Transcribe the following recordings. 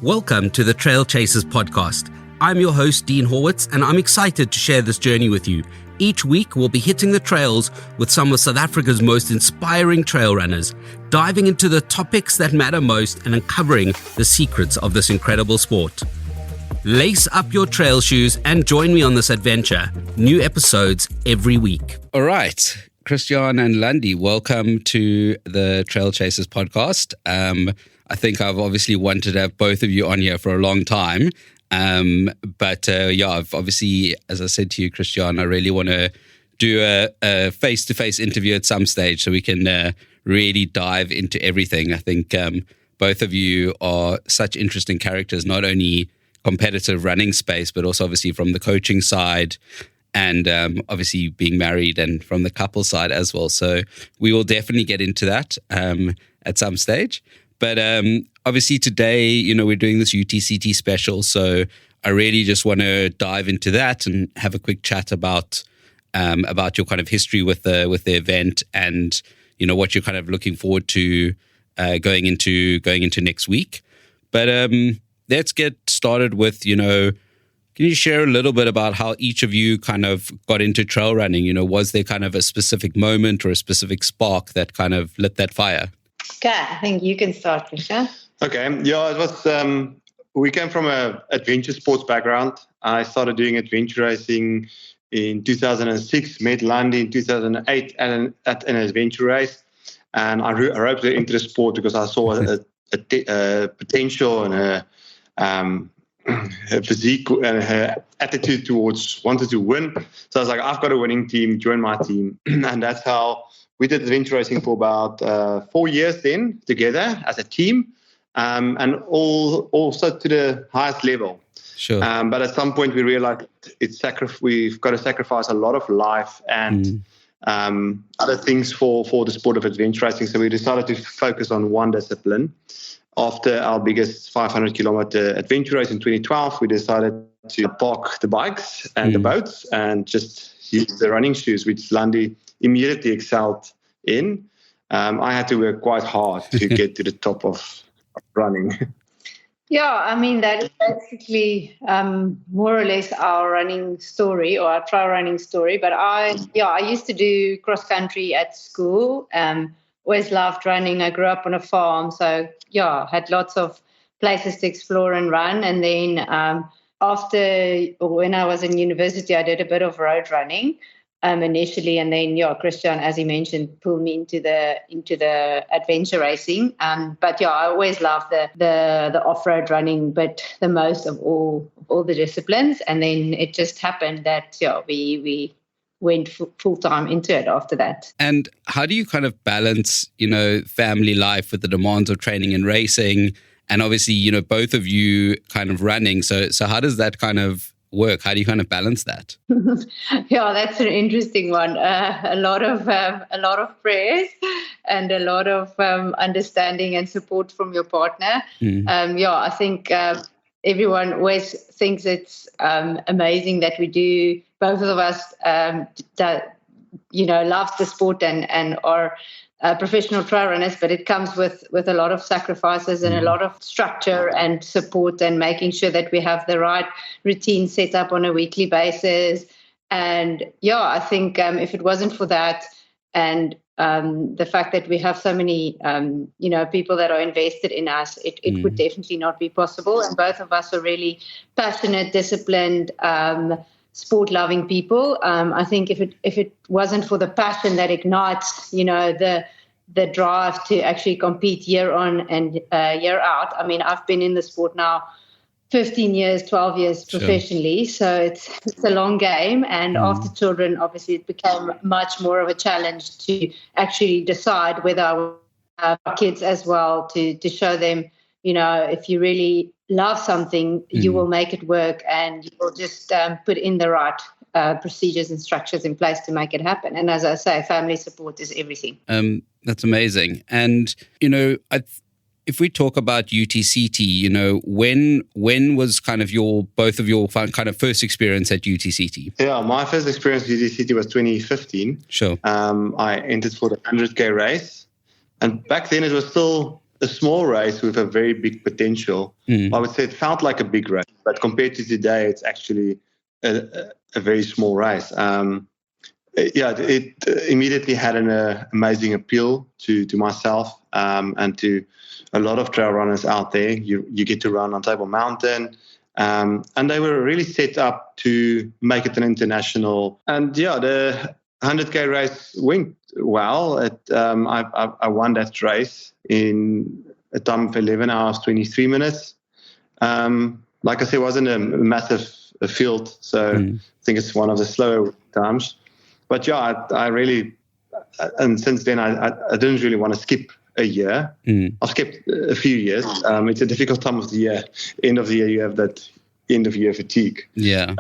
Welcome to the Trail Chasers podcast. I'm your host, Dean Horwitz, and I'm excited to share this journey with you. Each week, we'll be hitting the trails with some of South Africa's most inspiring trail runners, diving into the topics that matter most and uncovering the secrets of this incredible sport. Lace up your trail shoes and join me on this adventure. New episodes every week. All right, Christiaan and Landie, welcome to the Trail Chasers podcast. I think I've obviously wanted to have both of you on here for a long time. But I've obviously, as I said to you, Christiaan, I really want to do a face-to-face interview at some stage so we can really dive into everything. I think both of you are such interesting characters, not only competitive running space, but also obviously from the coaching side and obviously being married and from the couple side as well. So we will definitely get into that at some stage. But obviously today, we're doing this UTCT special, so I really just want to dive into that and have a quick chat about your kind of history with the event and what you're kind of looking forward to going into next week. But let's get started with can you share a little bit about how each of you kind of got into trail running? Was there kind of a specific moment or a specific spark that kind of lit that fire? Okay, I think you can start, Christiaan. Okay, it was, we came from an adventure sports background. I started doing adventure racing in 2006, met Landie in 2008 at an adventure race. And I roped her into the sport because I saw a potential and her physique and her attitude towards wanted to win. So I was like, I've got a winning team, join my team. And that's how we did adventure racing for about 4 years then together as a team, and also to the highest level. Sure. But at some point we realized we've got to sacrifice a lot of life and other things for the sport of adventure racing. So we decided to focus on one discipline. After our biggest 500-kilometer adventure race in 2012, we decided to park the bikes and the boats and just use the running shoes, which Landie immediately excelled in. I had to work quite hard to get to the top of running. Yeah, I mean, that is basically more or less our running story or our trail running story. But I used to do cross country at school. Always loved running. I grew up on a farm. So, had lots of places to explore and run. And then when I was in university, I did a bit of road running initially. And then, Christiaan, as he mentioned, pulled me into the adventure racing. But I always loved the off-road running, but the most of all the disciplines. And then it just happened that, we went full-time into it after that. And how do you kind of balance, family life with the demands of training and racing? And obviously, both of you kind of running. So how does that kind of work? How do you kind of balance that? Yeah, that's an interesting one. A lot of prayers and a lot of understanding and support from your partner. I think everyone always thinks it's amazing that we do. Both of us loves the sport and are professional trail runners, but it comes with a lot of sacrifices and a lot of structure and support and making sure that we have the right routine set up on a weekly basis. And I think if it wasn't for that and the fact that we have so many people that are invested in us, it would definitely not be possible. And both of us are really passionate, disciplined, sport-loving people. I think if it wasn't for the passion that ignites, the drive to actually compete year on and year out. I mean, I've been in the sport now 15 years, 12 years professionally, so it's a long game. And after children, obviously, it became much more of a challenge to actually decide whether I would have kids as well to show them, if you really love something, you will make it work and you will just put in the right procedures and structures in place to make it happen. And as I say, family support is everything. That's amazing. And, if we talk about UTCT, when was kind of both of your kind of first experience at UTCT? Yeah, my first experience at UTCT was 2015. Sure. I entered for the 100K race. And back then it was still a small race with a very big potential. I would say it felt like a big race, but compared to today, it's actually a very small race. It immediately had an amazing appeal to myself and to a lot of trail runners out there. You get to run on Table Mountain, and they were really set up to make it an international. And the 100K race went well. I won that race in a time of 11 hours, 23 minutes. Like I said, it wasn't a massive field, so I think it's one of the slower times. But I really, and since then I didn't really want to skip a year. I've skipped a few years. It's a difficult time of the year. End of the year, you have that end of year fatigue. Yeah.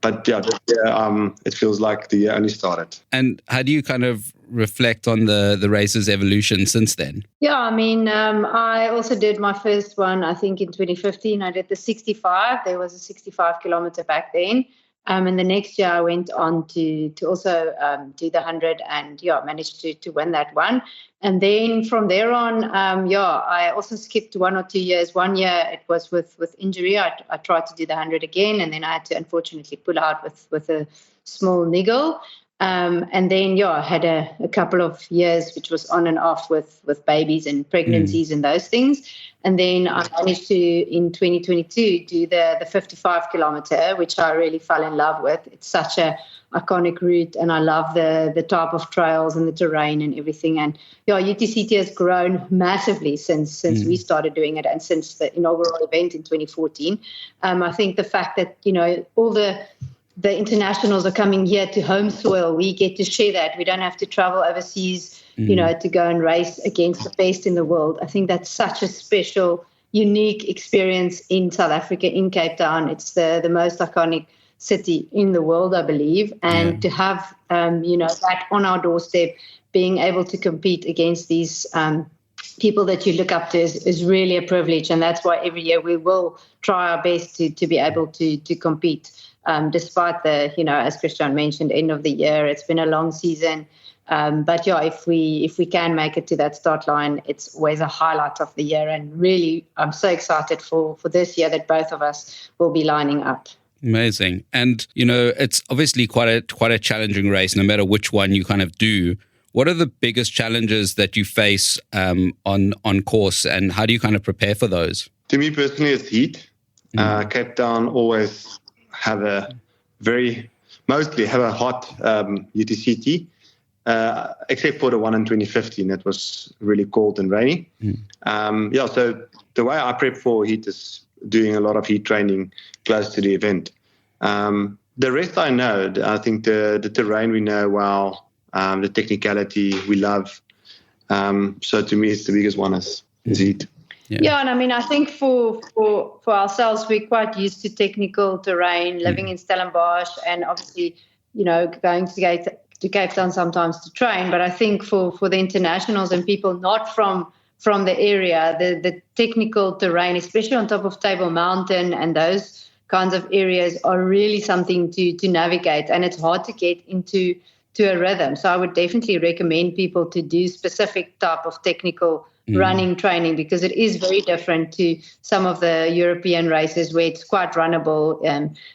But this year, it feels like the year only started. And how do you kind of reflect on the race's evolution since then? Yeah, I mean, I also did my first one, I think in 2015. I did the 65. There was a 65 kilometer back then. And the next year I went on to also do the 100 and managed to win that one. And then from there on, I also skipped 1 or 2 years. 1 year it was with injury. I tried to do the 100 again, and then I had to unfortunately pull out with a small niggle. And then, I had a couple of years, which was on and off with babies and pregnancies and those things. And then I managed to, in 2022, do the 55 kilometer, which I really fell in love with. It's such a iconic route, and I love the type of trails and the terrain and everything. And UTCT has grown massively since we started doing it, and since the inaugural event in 2014. I think the fact that, all the internationals are coming here to home soil, we get to share that. We don't have to travel overseas, to go and race against the best in the world. I think that's such a special, unique experience in South Africa, in Cape Town. It's the most iconic city in the world, I believe. And to have, that on our doorstep, being able to compete against these people that you look up to is really a privilege. And that's why every year we will try our best to be able to compete. Despite the, as Christiaan mentioned, end of the year, it's been a long season. But if we can make it to that start line, it's always a highlight of the year. And really, I'm so excited for this year that both of us will be lining up. Amazing. And, it's obviously quite a challenging race, no matter which one you kind of do. What are the biggest challenges that you face on course, and how do you kind of prepare for those? To me personally, it's heat. Cape Town always mostly have a hot UTCT, except for the one in 2015 that was really cold and rainy. So the way I prep for heat is doing a lot of heat training close to the event. The rest I know. I think the terrain we know well, the technicality we love. So to me, it's the biggest one is heat. Yeah, and I mean, I think for ourselves, we're quite used to technical terrain, living in Stellenbosch, and obviously, going to Cape Town sometimes to train. But I think for the internationals and people not from the area, the technical terrain, especially on top of Table Mountain and those kinds of areas, are really something to navigate, and it's hard to get into a rhythm. So I would definitely recommend people to do specific type of technical running training, because it is very different to some of the European races where it's quite runnable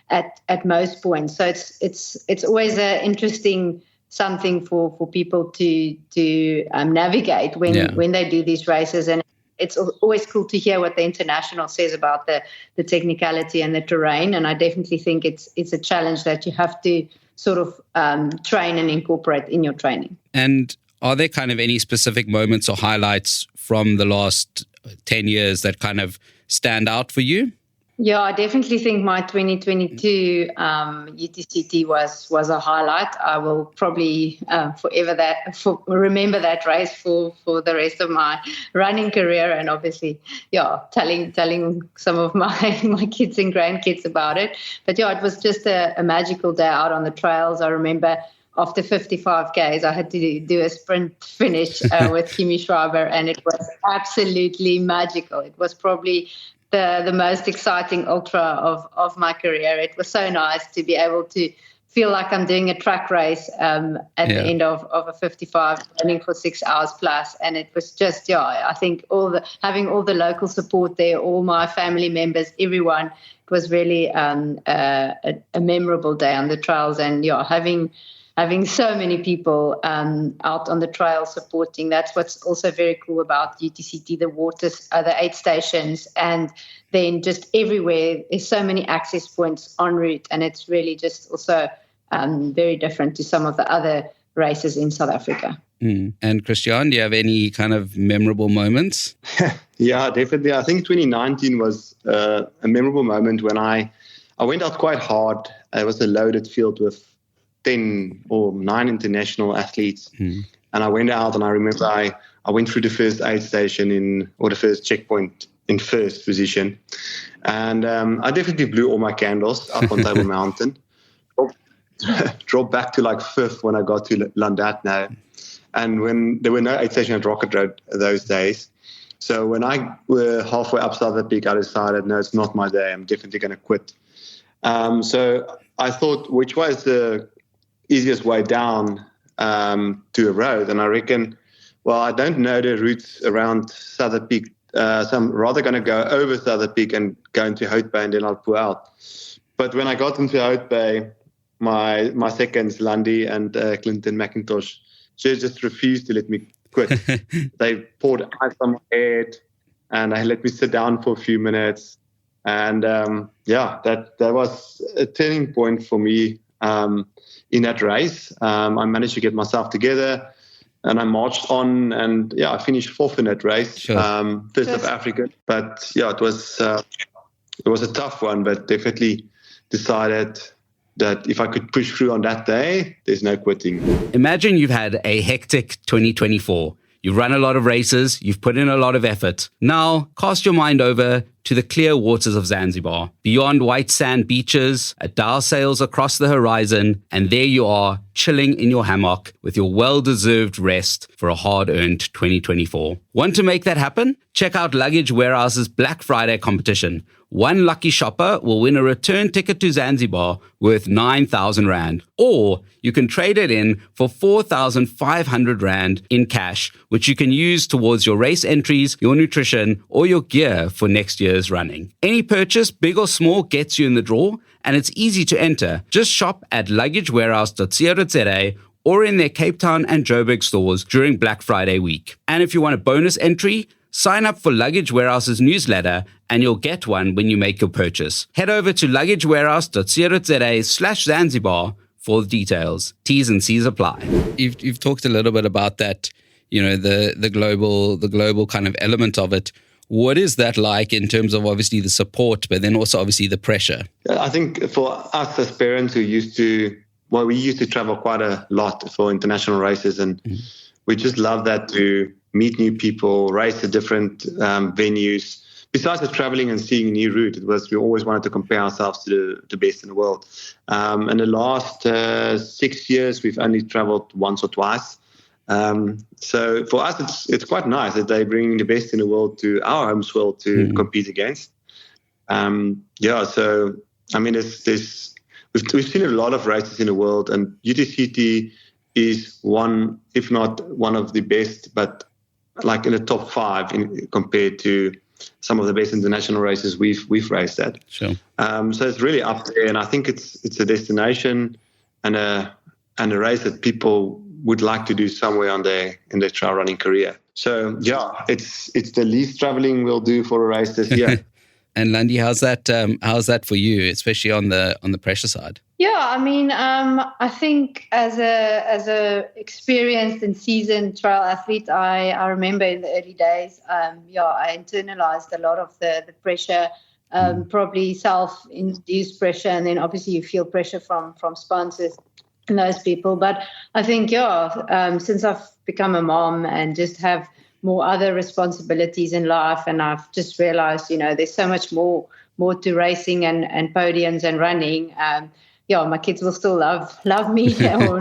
at most points. So it's always an interesting something for people to navigate when they do these races. And it's always cool to hear what the international says about the technicality and the terrain. And I definitely think it's a challenge that you have to sort of train and incorporate in your training. And are there kind of any specific moments or highlights from the last 10 years that kind of stand out for you? Yeah, I definitely think my 2022 UTCT was a highlight. I will probably remember that race for the rest of my running career, and obviously, telling some of my kids and grandkids about it. But it was just a magical day out on the trails. I remember after 55 Ks, I had to do a sprint finish with Kimi Schreiber, and it was absolutely magical. It was probably the most exciting ultra of my career. It was so nice to be able to feel like I'm doing a track race at the end of a 55, running for 6 hours plus. And it was just, I think having all the local support there, all my family members, everyone, it was really a memorable day on the trails. And having so many people out on the trail supporting. That's what's also very cool about UTCT, the waters, the 8 stations, and then just everywhere. There's so many access points en route, and it's really just also very different to some of the other races in South Africa. And Christiaan, do you have any kind of memorable moments? Yeah, definitely. I think 2019 was a memorable moment when I went out quite hard. It was a loaded field with 10 or 9 international athletes. And I went out, and I remember I went through the first aid station or the first checkpoint in first position. And I definitely blew all my candles up on Table Mountain. Dropped back to like 5th when I got to Landie. And when there were no aid station at Rocket Road those days. So when I were halfway up Southern Peak, I decided, no, it's not my day. I'm definitely going to quit. So I thought, which was the easiest way down to a road? And I reckon, well, I don't know the routes around Southern Peak. So I'm rather going to go over Southern Peak and go into Hout Bay, and then I'll pull out. But when I got into Hout Bay, my seconds, Landie and Clinton McIntosh, she just refused to let me quit. They poured ice on my head, and they let me sit down for a few minutes. And that was a turning point for me in that race. I managed to get myself together, and I marched on, and I finished 4th in that race. Sure. First of Africa. But it was a tough one, but definitely decided that if I could push through on that day, there's no quitting. Imagine you've had a hectic 2024. You've run a lot of races. You've put in a lot of effort. Now, cast your mind over to the clear waters of Zanzibar. Beyond white sand beaches, a dial sails across the horizon, and there you are, chilling in your hammock with your well-deserved rest for a hard-earned 2024. Want to make that happen? Check out Luggage Warehouse's Black Friday competition. One lucky shopper will win a return ticket to Zanzibar worth 9,000 Rand. Or you can trade it in for 4,500 Rand in cash, which you can use towards your race entries, your nutrition, or your gear for next year's running. Any purchase, big or small, gets you in the draw, and it's easy to enter. Just shop at luggagewarehouse.co.za or in their Cape Town and Joburg stores during Black Friday week. And if you want a bonus entry, sign up for Luggage Warehouse's newsletter, and you'll get one when you make your purchase. Head over to luggagewarehouse.co.za/Zanzibar for the details. T's and C's apply. You've talked a little bit about that, the global kind of element of it. What is that like in terms of obviously the support, but then also obviously the pressure? I think for us as parents who we used to travel quite a lot for international races, and we just love that to meet new people, race at different venues. Besides the traveling and seeing a new route, we always wanted to compare ourselves to the best in the world. In the last 6 years, we've only traveled once or twice. So for us, it's quite nice that they bring the best in the world to our home soil to compete against. So I mean, we've seen a lot of races in the world, and UTCT is one, if not one of the best, but like in the top 5 compared to some of the best international races we've raced at. Sure. So it's really up there, and I think it's a destination and a race that people would like to do somewhere in their trail running career. So it's the least traveling we'll do for a race this year. And Landie, how's that for you, especially on the pressure side? Yeah, I mean, I think as a experienced and seasoned trail athlete, I remember in the early days, I internalized a lot of the pressure, probably self-induced pressure, and then obviously you feel pressure from sponsors and those people. But I think, since I've become a mom and just have more other responsibilities in life, and I've just realized, there's so much more to racing and podiums and running. My kids will still love me, whether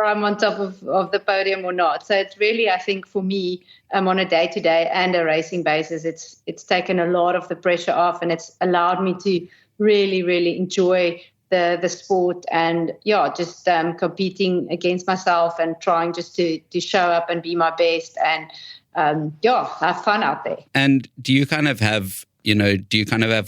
I'm on top of the podium or not. So it's really, I think, for me, on a day-to-day and a racing basis, it's taken a lot of the pressure off, and it's allowed me to really, really enjoy the sport, and just competing against myself and trying just to show up and be my best and have fun out there. And do you kind of have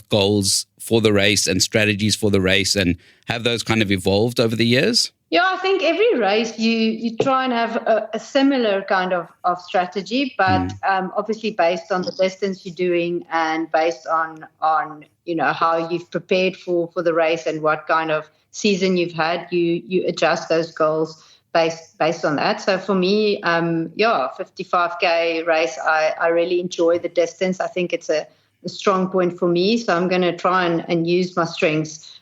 goals for the race and strategies for the race, and have those kind of evolved over the years? Yeah, I think every race you try and have a similar kind of strategy, but obviously based on the distance you're doing and based on how you've prepared for the race and what kind of season you've had, you adjust those goals based on that. So for me, 55K race, I really enjoy the distance. I think it's a strong point for me. So I'm going to try and use my strengths,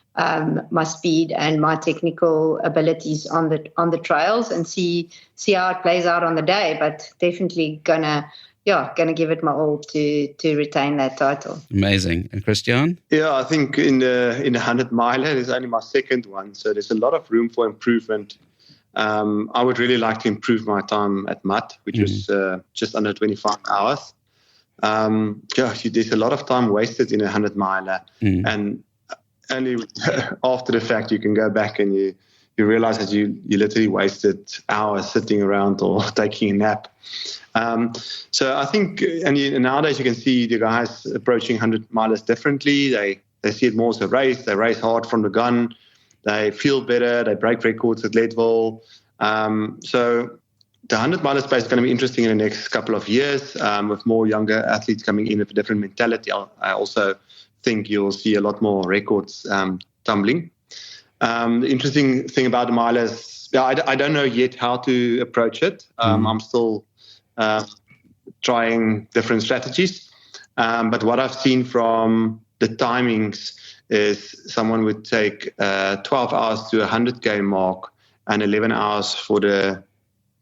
my speed and my technical abilities on the trails and see how it plays out on the day. But definitely gonna give it my all to retain that title. Amazing. And Christiaan? Yeah, I think in the 100 miler, it's only my second one, so there's a lot of room for improvement. I would really like to improve my time at Mud, which was just under 25 hours. There's a lot of time wasted in a 100 miler, and only after the fact you can go back and you realize that you literally wasted hours sitting around or taking a nap. So I think, nowadays you can see the guys approaching 100 milers differently. They see it more as a race. They race hard from the gun. They feel better. They break records at Leadville. So the 100 miler space is going to be interesting in the next couple of years, with more younger athletes coming in with a different mentality. I also think you'll see a lot more records tumbling. The interesting thing about the milers, I don't know yet how to approach it. I'm still trying different strategies. But what I've seen from the timings is someone would take 12 hours to 100K mark and 11 hours for the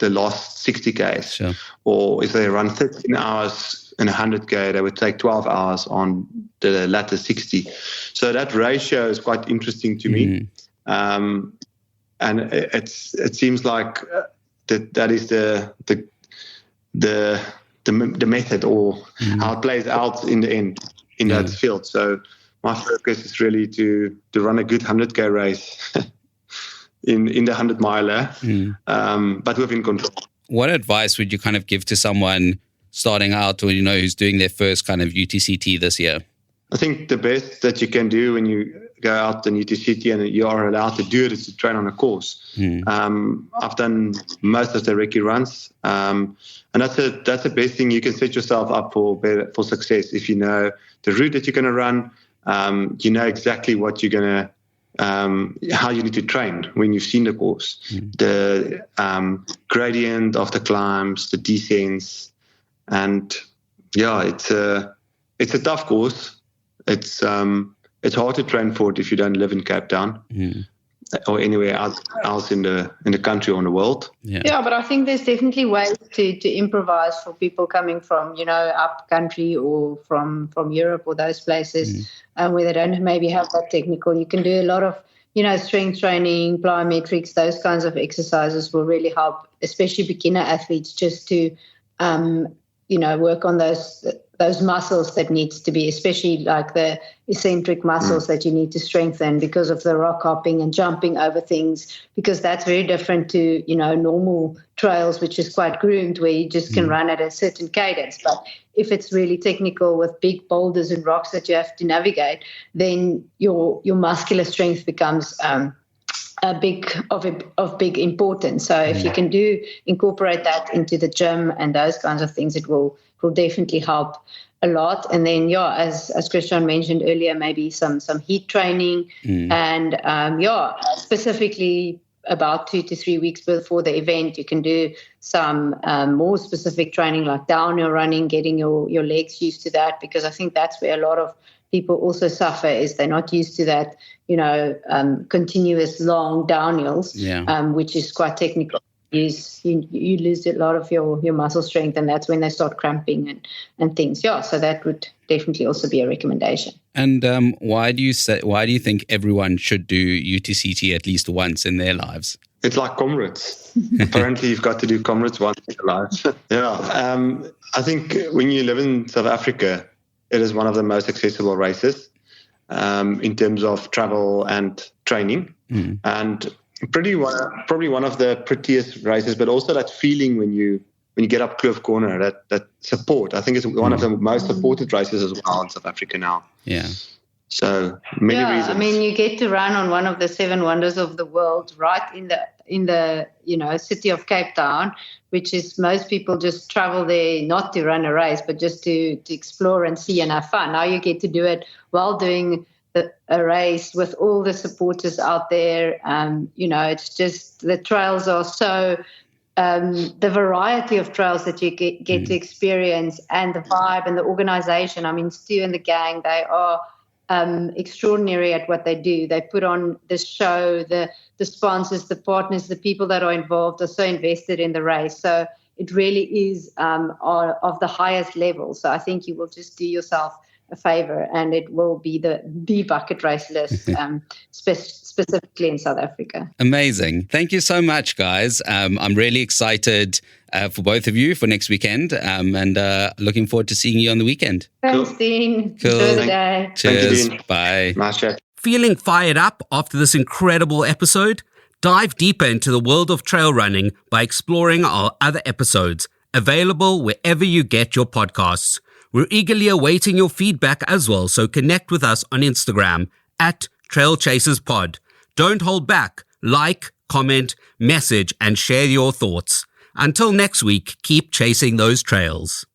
last 60Ks. Sure. Or if they run 13 hours in 100K, they would take 12 hours on the latter 60. So that ratio is quite interesting to me. And it seems like that is the method, or how it plays out in the end in that field. So my focus is really to run a good 100K race in the 100 miler, but within control. What advice would you kind of give to someone starting out, or who's doing their first kind of UTCT this year? I think the best that you can do when you go out in UTCT and you are allowed to do it is to train on a course. I've done most of the recce runs, and that's the best thing. You can set yourself up for success if you know the route that you're going to run. You know exactly what you're going to, how you need to train when you've seen the course, the gradient of the climbs, the descents, and it's a tough course. It's hard to train for it if you don't live in Cape Town or anywhere else in the country or in the world. Yeah, but I think there's definitely ways to improvise for people coming from up country or from Europe or those places, where they don't maybe have that technical. You can do a lot of strength training, plyometrics, those kinds of exercises will really help, especially beginner athletes, just to work on those muscles that needs to be, especially like the eccentric muscles that you need to strengthen because of the rock hopping and jumping over things, because that's very different to, normal trails, which is quite groomed, where you just can run at a certain cadence. But if it's really technical with big boulders and rocks that you have to navigate, then your muscular strength becomes of big importance. So if you can incorporate that into the gym and those kinds of things, it will definitely help a lot. And then as Christiaan mentioned earlier, maybe some heat training and specifically about 2 to 3 weeks before the event, you can do some more specific training like downhill running, getting your legs used to that, because I think that's where a lot of people also suffer, is they're not used to that, continuous long downhills, which is quite technical. You lose a lot of your muscle strength, and that's when they start cramping and things. So that would definitely also be a recommendation. And why do you think everyone should do UTCT at least once in their lives? It's like Comrades. Apparently, you've got to do Comrades once in your life. I think when you live in South Africa, it is one of the most accessible races. in terms of travel and training. And probably one of the prettiest races, but also that feeling when you get up Kloof Corner, that support. I think it's one of the most supported races as well in South Africa now. Yeah. So many reasons. I mean, you get to run on one of the 7 wonders of the world, right in the city of Cape Town, which is most people just travel there not to run a race, but just to explore and see and have fun. Now you get to do it while doing a race with all the supporters out there. It's just the trails are so. The variety of trails that you get to experience, and the vibe and the organization. I mean, Stu and the gang, they are extraordinary at what they do. They put on the show, the sponsors, the partners, the people that are involved are so invested in the race. So it really is of the highest level. So I think you will just do yourself a favor, and it will be the bucket race list, specifically in South Africa. Amazing. Thank you so much, guys. I'm really excited for both of you for next weekend, and looking forward to seeing you on the weekend. Thanks, Dean. Cool. Enjoy the day. Cheers. Thank you, Dean. Bye. Nice chat. Feeling fired up after this incredible episode? Dive deeper into the world of trail running by exploring our other episodes, available wherever you get your podcasts. We're eagerly awaiting your feedback as well, so connect with us on Instagram @TrailChasersPod. Don't hold back. Like, comment, message, and share your thoughts. Until next week, keep chasing those trails.